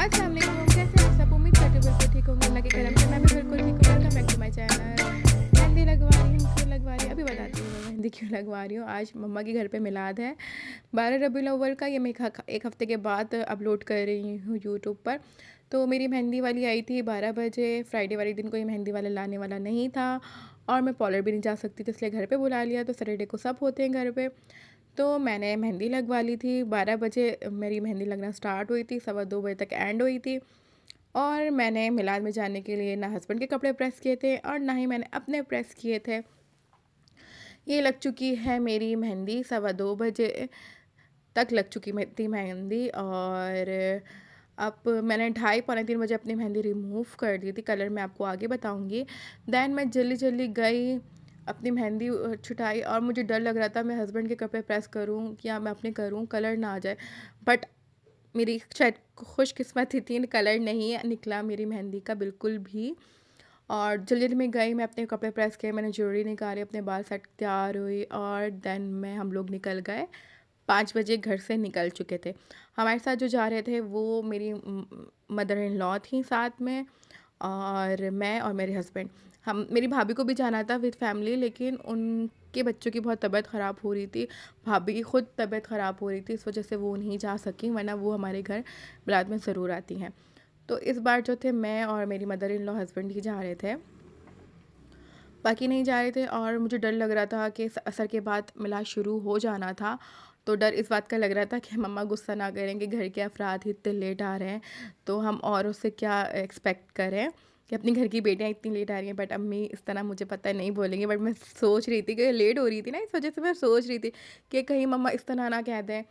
अस्सलाम वालेकुम, कैसे हैं आप सब? उम्मीद करती हूँ बिल्कुल ठीक होंगे, अल्लाह के करम से मैं भी बिल्कुल ठीक हूँ। Welcome back to my channel. Mehndi लगवा रही हूँ, क्यों लगवा रही हूँ अभी बताती हूँ मैं मेहंदी क्यों लगवा रही हूँ। आज मम्मा के घर पे मिलाद है 12 रबीउल अव्वल का। ये मैं एक हफ़्ते के बाद अपलोड कर रही हूँ यूट्यूब पर। तो मेरी मेहंदी वाली आई थी 12 बजे। फ्राइडे वाले दिन को ये मेहंदी वाला लाने वाला नहीं था और मैं पार्लर भी नहीं जा सकती थी, इसलिए घर पे बुला लिया। तो सैटरडे को सब होते हैं घर पे, तो मैंने मेहंदी लगवा ली थी। 12 बजे मेरी मेहंदी लगना स्टार्ट हुई थी, 2:15 बजे तक एंड हुई थी। और मैंने मिलाद में जाने के लिए ना हस्बैंड के कपड़े प्रेस किए थे और ना ही मैंने अपने प्रेस किए थे। ये लग चुकी है मेरी मेहंदी, 2:15 बजे तक लग चुकी थी मेहंदी। और अब मैंने 2:30-3 बजे अपनी मेहंदी रिमूव कर दी थी। कलर मैं आपको आगे बताऊंगी। दैन मैं जल्दी जल्दी गई, अपनी मेहंदी छुटाई और मुझे डर लग रहा था मैं हस्बैंड के कपड़े प्रेस करूं या मैं अपने करूं, कलर ना आ जाए। बट मेरी शायद खुशकिस्मती थी, कलर नहीं निकला मेरी मेहंदी का बिल्कुल भी। और जल्दी जल्दी में गई, मैं अपने कपड़े प्रेस किए, मैंने ज्वेलरी निकाली, अपने बाल सेट तैयार हुई और देन मैं हम लोग निकल गए। 5 बजे घर से निकल चुके थे। हमारे साथ जो जा रहे थे वो मेरी मदर इन लॉ थी साथ में, और मैं और मेरे हस्बैंड। हम मेरी भाभी को भी जाना था विद फैमिली, लेकिन उनके बच्चों की बहुत तबीयत ख़राब हो रही थी। भाभी की ख़ुद तबीयत ख़राब हो रही थी, इस वजह से वो नहीं जा सकी, वरना वो हमारे घर बारात में ज़रूर आती हैं। तो इस बार जो थे मैं और मेरी मदर इन लॉ हस्बैंड ही जा रहे थे, बाकी नहीं जा रहे थे। और मुझे डर लग रहा था कि असर के बाद मिलाद शुरू हो जाना था, तो डर इस बात का लग रहा था कि मम्मा गुस्सा ना करें कि घर के अफराद इतने लेट आ रहे हैं, तो हम और उससे क्या एक्सपेक्ट करें कि अपनी घर की बेटियां इतनी लेट आ रही हैं। बट अम्मी इस तरह मुझे पता नहीं बोलेंगे, बट मैं सोच रही थी कि लेट हो रही थी ना, इस वजह से मैं सोच रही थी कि कहीं मम्मा इस तरह ना कह दें।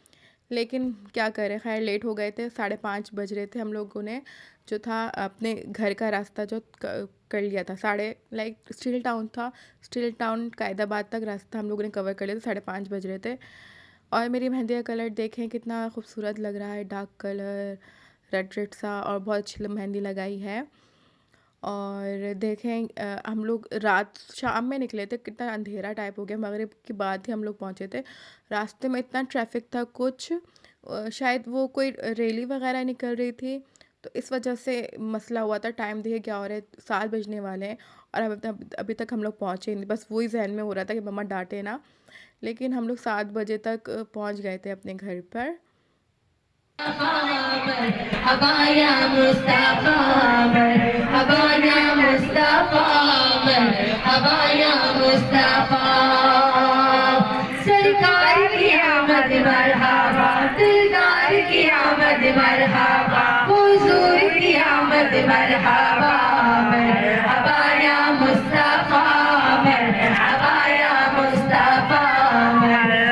लेकिन क्या करें, खैर लेट हो गए थे, 5:30 बज रहे थे। हम लोगों ने जो था अपने घर का रास्ता जो कर लिया था, स्टील टाउन था, स्टील टाउन कायदाबाद तक रास्ता हम लोगों ने कवर कर लिया था। 5:30 बज रहे थे। और मेरी मेहंदी का कलर देखें कितना खूबसूरत लग रहा है, डार्क कलर, रेड रेड सा, और बहुत अच्छी मेहंदी लगाई है। और देखें हम लोग रात शाम में निकले थे, कितना अंधेरा टाइप हो गया, मगरिब के बाद ही हम लोग पहुंचे थे। रास्ते में इतना ट्रैफिक था, कुछ शायद वो कोई रैली वगैरह निकल रही थी, तो इस वजह से मसला हुआ था। टाइम देखिए क्या हो रहा है, 7 बजने वाले हैं और अभी तक हम लोग पहुँचे नहीं। बस वही जहन में हो रहा था कि मम्मा डांटे ना, लेकिन हम लोग 7 बजे तक पहुँच गए थे अपने घर पर। हबाया मुस्तफा हबाया मुस्तफा हबाया मुस्तफा, सरकार की आमद मरहबा, दिलदार की आमद मरहबा, हुजूर की आमद मरहबा, हबाया मुस्तफा हबाया मुस्तफा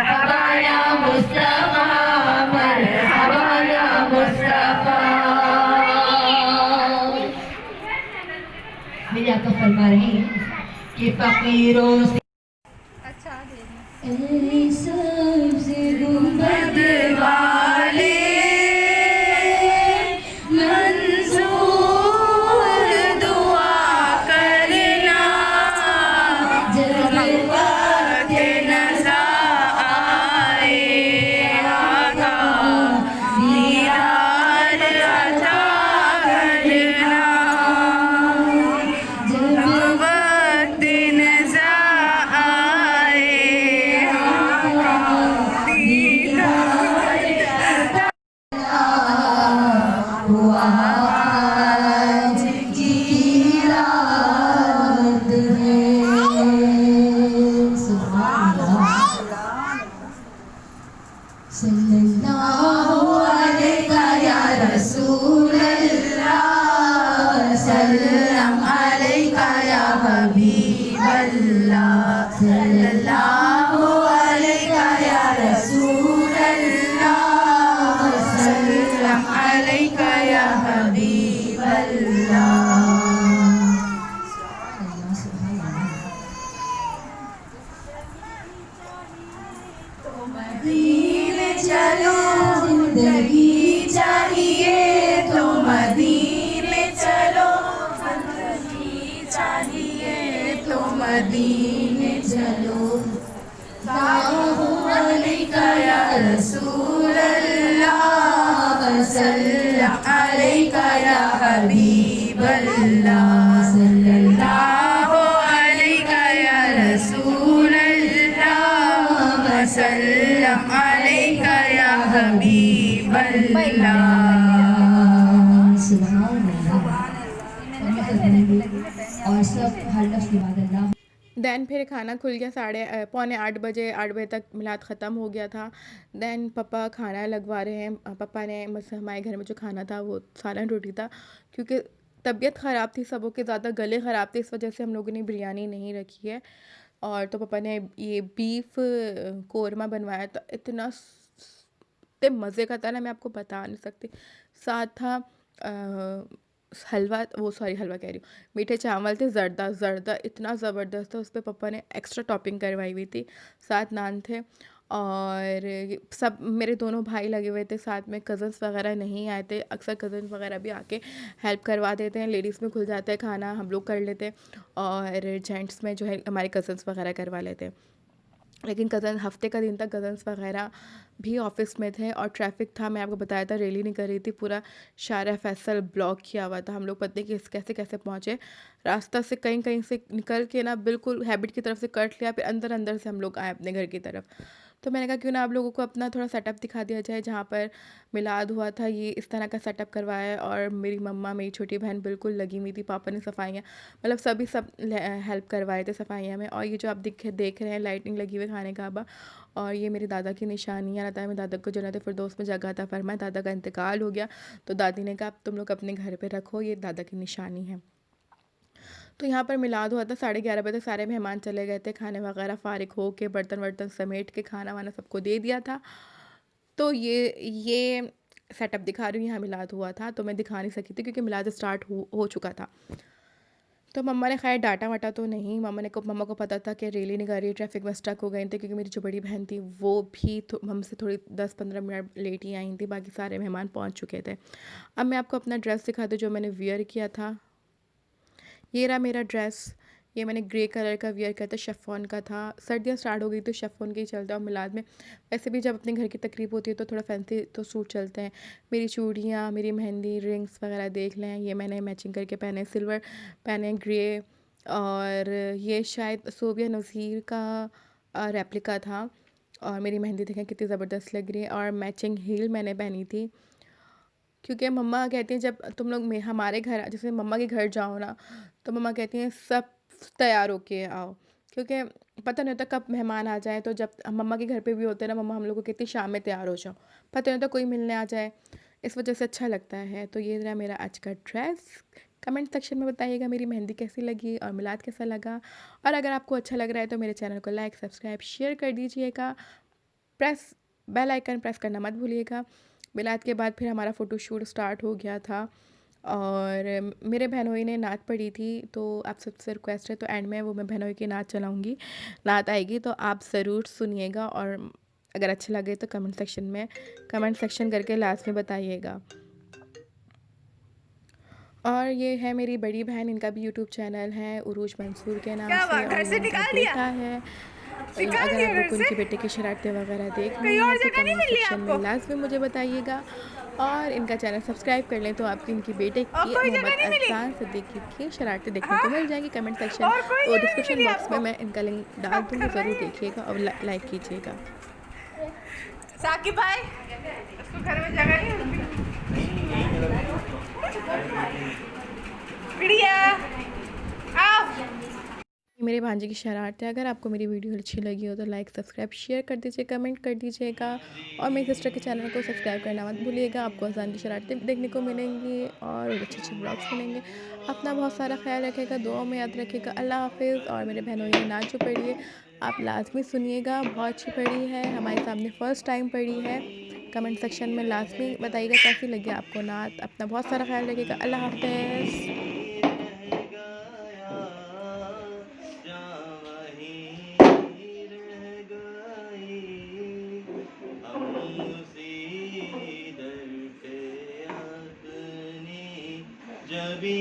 हबाया मुस्तफा हबाया मुस्तफा। मेरे आका फरमा रहे हैं कि फकीरों से अच्छा सबसे गुंबद वाले मंजूर दुआ करना, जब वक्त नज़ा आए आका दीदार अता करना, जब वक्त नज़ा आए आका दीदार अता हुआ आज की रात है। सुभान अल्लाह। सल्लल्लाहु अलैका या रसूल अल्लाह, सल्लम अलैका या हबीब अल्लाह, सल्लल्लाहु अलैका या रसूल अल्लाह, सल्लम अलैका या हबीब अल्लाह। मदीने चलो जिंदगी चाहिए, तो मदीने चलो जिंदगी चाहिए, तो मदीने चलो। सल्लल्लाहु अलैका या रसूल अल्लाह, सल्लल्लाहु अलैका सलाम अलैका या हबीबल्लाह। सुभान अल्लाह। और मैं फरमाऊंगी और सब हर लफ्ज़ के बाद अल्लाह। दैन फिर खाना खुल गया, पौने 8 बजे, 8 बजे तक मिलाद ख़त्म हो गया था। दैन पापा खाना लगवा रहे हैं। पापा ने मतलब हमारे घर में जो खाना था वो सालन रोटी था, क्योंकि तबीयत ख़राब थी सबों के, ज़्यादा गले ख़राब थे, इस वजह से हम लोगों ने बिरयानी नहीं रखी है। और तो पापा ने ये बीफ कोरमा बनवाया था, इतने मज़े का था ना, मैं आपको बता नहीं सकती। साथ था हलवा, वो सॉरी हलवा कह रही हूँ, मीठे चावल थे, ज़र्दा ज़र्दा इतना ज़बरदस्त था, उस पे पापा ने एक्स्ट्रा टॉपिंग करवाई हुई थी। साथ नान थे। और सब मेरे दोनों भाई लगे हुए थे साथ में, कज़न्स वगैरह नहीं आए थे। अक्सर कज़न्स वगैरह भी आके हेल्प करवा देते हैं, लेडीज़ में खुल जाता है खाना, हम लोग कर लेते हैं, और जेंट्स में जो है हमारे कज़न्स वगैरह करवा लेते हैं। लेकिन कज़न हफ्ते का दिन तक कज़न्स वगैरह भी ऑफिस में थे, और ट्रैफिक था, मैं आपको बताया था, रैली निकल रही थी, पूरा शारा फैसल ब्लॉक किया हुआ था। हम लोग पता नहीं कि कैसे कैसे पहुँचे, रास्ता से कहीं कहीं से निकल के ना बिल्कुल हैबिट की तरफ से कट लिया, फिर अंदर अंदर से हम लोग आए अपने घर की तरफ। तो मैंने कहा क्यों ना आप लोगों को अपना थोड़ा सेटअप दिखा दिया जाए, जहाँ पर मिलाद हुआ था, ये इस तरह का सेटअप करवाया है। और मेरी मम्मा, मेरी छोटी बहन बिल्कुल लगी हुई थी, पापा ने सफाइयाँ, मतलब सभी सब हेल्प करवाए थे सफाइयाँ में। और ये जो आप देख रहे हैं लाइटिंग लगी हुई खाने काबा, और ये मेरे दादा की निशानियाँ रहता है। मेरे दादा को जन्नत फिरदौस में जगह अता फरमाए। दादा का इंतकाल हो गया, तो दादी ने कहा तुम लोग अपने घर पे रखो, ये दादा की निशानी है। तो यहाँ पर मिलाद हुआ था, 11:30 बजे तक सारे मेहमान चले गए थे, खाने वगैरह फ़ारिग हो के, बर्तन वर्तन समेट के खाना वाना सबको दे दिया था। तो ये सेटअप दिखा रही हूँ, यहाँ मिलाद हुआ था, तो मैं दिखा नहीं सकी थी क्योंकि मिलाद स्टार्ट हो चुका था। तो मम्मा ने खैर डांटा वाटा तो नहीं, मम्मा को पता था कि रैली निकल रही है, ट्रैफिक में स्टक हो गई थी, क्योंकि मेरी जो बड़ी बहन थी वो भी हमसे थोड़ी 10-15 मिनट लेट ही आई थी, बाकी सारे मेहमान पहुंच चुके थे। अब मैं आपको अपना ड्रेस दिखा दूँ जो मैंने वियर किया था। ये रहा मेरा ड्रेस, ये मैंने ग्रे कलर का वियर किया था, शिफॉन का था। सर्दियाँ स्टार्ट हो गई तो शिफॉन के ही चलता है, और मिलाद में वैसे भी जब अपने घर की तकरीब होती है तो थोड़ा फैंसी तो सूट चलते हैं। मेरी चूड़ियाँ, मेरी मेहंदी, रिंग्स वगैरह देख लें, ये मैंने मैचिंग करके पहने, सिल्वर पहने, ग्रे। और ये शायद सोबिया नज़ीर का रेप्लिका था। और मेरी मेहंदी देखें कितनी ज़बरदस्त लग रही है, और मैचिंग हील मैंने पहनी थी, क्योंकि मम्मा कहती हैं जब तुम लोग में हमारे घर, जैसे मम्मा के घर जाओ ना, तो मम्मा कहती हैं सब तैयार होके आओ, क्योंकि पता नहीं होता कब मेहमान आ जाए। तो जब मम्मा के घर पे भी होते हैं ना, मम्मा हम लोग को कहती है शाम में तैयार हो जाओ, पता नहीं होता कोई मिलने आ जाए, इस वजह से अच्छा लगता है। तो ये रहा मेरा आज का ड्रेस। कमेंट सेक्शन में बताइएगा मेरी मेहंदी कैसी लगी और मिलाद कैसा लगा। और अगर आपको अच्छा लग रहा है तो मेरे चैनल को लाइक, सब्सक्राइब, शेयर कर दीजिएगा। प्रेस बेल आइकन प्रेस करना मत भूलिएगा। मिलाद के बाद फिर हमारा फ़ोटोशूट स्टार्ट हो गया था, और मेरे बहनोई ने नात पढ़ी थी, तो आप सबसे रिक्वेस्ट है, तो एंड में वो मैं बहनोई की नात चलाऊँगी, नात आएगी तो आप ज़रूर सुनिएगा। और अगर अच्छा लगे तो कमेंट सेक्शन करके लास्ट में बताइएगा। और ये है मेरी बड़ी बहन, इनका भी यूट्यूब चैनल है उरूज मंसूर के नाम से, और ये इनका बेटा है। अगर आप लोग को उनके बेटे की शरारतें वगैरह देखनी है तो कमेंट सेक्शन में लाजमी मुझे बताइएगा, और इनका चैनल सब्सक्राइब कर लें तो आपकी इनकी बेटे की मोहम्मद अज़ान सिद्दीकी की शरारतें देखने को मिल जाएंगी। कमेंट सेक्शन और डिस्क्रिप्शन बॉक्स में मैं इनका लिंक डाल दूँगी, ज़रूर देखिएगा और लाइक कीजिएगा। साकिब भाई, उसको घर में जगह नहीं बढ़िया आओ। मेरे भांजे की शरारत है। अगर आपको मेरी वीडियो अच्छी लगी हो तो लाइक, सब्सक्राइब, शेयर कर दीजिए, कमेंट कर दीजिएगा, और मेरी सिस्टर के चैनल को सब्सक्राइब करना मत भूलिएगा। आपको अज़ान की शरारतें देखने को मिलेंगी और अच्छे अच्छे ब्लॉग्स मिलेंगे। अपना बहुत सारा ख्याल रखेगा, दुआ में याद रखेगा। अल्लाह हाफिज़। और मेरे बहनों ने नाच जो पढ़ी है आप लाजमी सुनिएगा, बहुत अच्छी पढ़ी है, हमारे सामने फ़र्स्ट टाइम पढ़ी है। कमेंट सेक्शन में लाजमी बताइएगा कैसी लगी आपको नात। अपना बहुत सारा ख्याल रखेगा। अल्लाह हाफिज़। जबी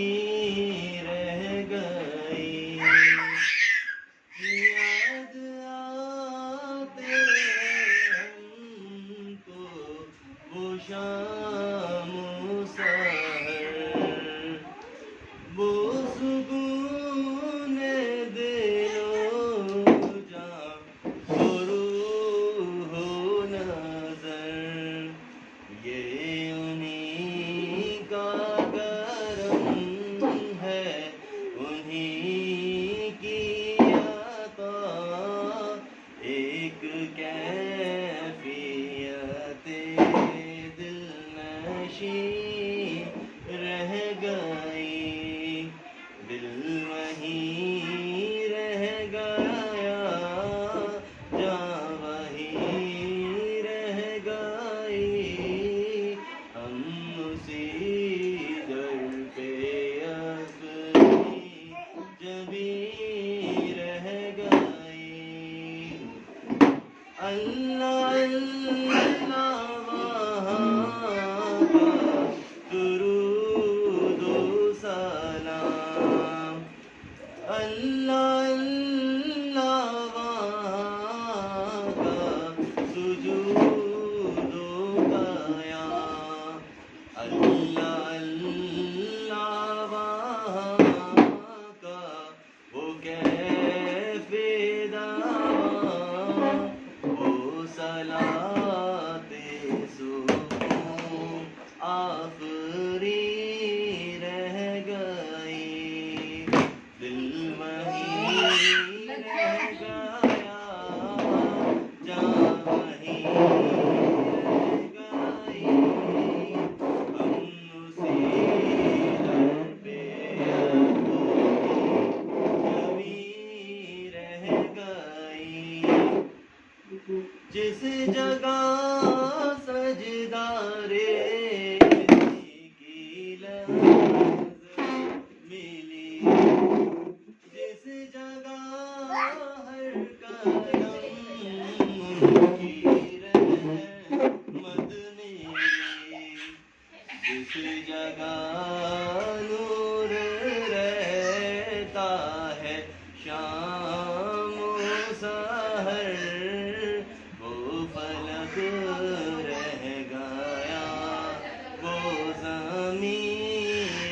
रह गई, याद आते हमको वो शाम सहर, वो सुकून दिलो जान, वो रूह अल्लाह अल्लाह वहाँ का दुरूद व सलाम। अल्लाह अल्लाह वहाँ का सुजूद व क़याम। अल्लाह अल्लाह वहाँ का वो कैफ़े दावा, वो सलाते सुकून आफ़री रह गई। दिल वहीं रह गया, जान वहीं रह गई। हम उसी दर पे जमी रह गई। जिस जगह सजदारे की लफ्ज़ मिली, जिस जगह हर कदम उनकी रहमत मिली, जिस जगह नूर रहता है शाम व सहर, वो फलक रह गया, वो ज़मीं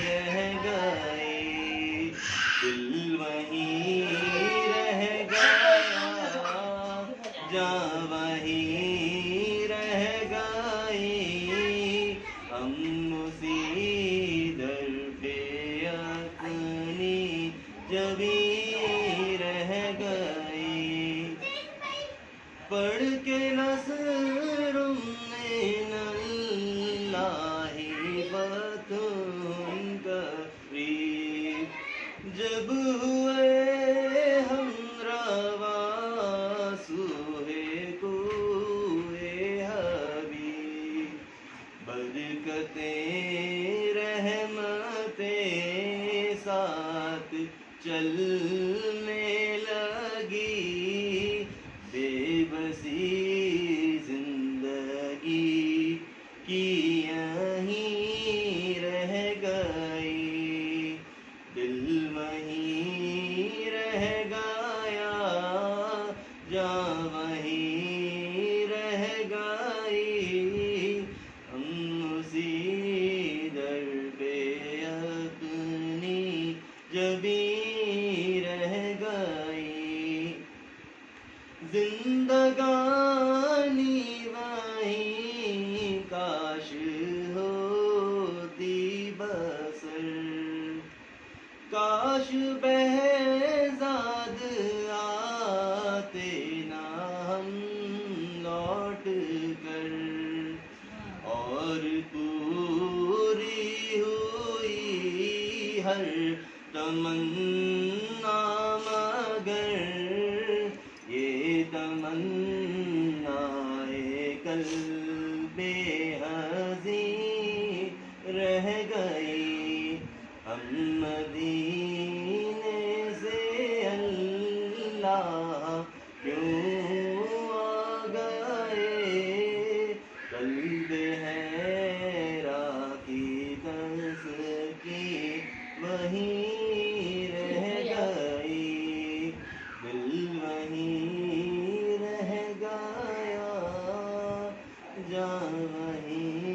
रह गई। दिल वहीं रह गया, जान वहीं रह गई। हम उसी दर पे अपनी जबी रह गई। पढ़ के नज़रों में अल्लाही फतह करीब, जब हुए हम रवा सूहे कोए हबीब। बरकतें रहमतें साथ चलने लगी, बेबसी जिंदगी की यहीं रह गई। दिल वहीं रह गया, जान वहीं रह गई। हम उसी दर पे अपनी जबी रह गई। जिंदगानी वहीं काश होती बसर, काश बहज़ाद आते ना हम लौट कर, और पूरी हुई हर तमन्ना मगर ये तमन्नाए क़ल्बे हज़ीं रह गई। हम मदीने से अल्लाह क्यों आ गए, क़ल्ब हैरा की तस्की वहीं रह गई। दिल वहीं रह गया, जान वहीं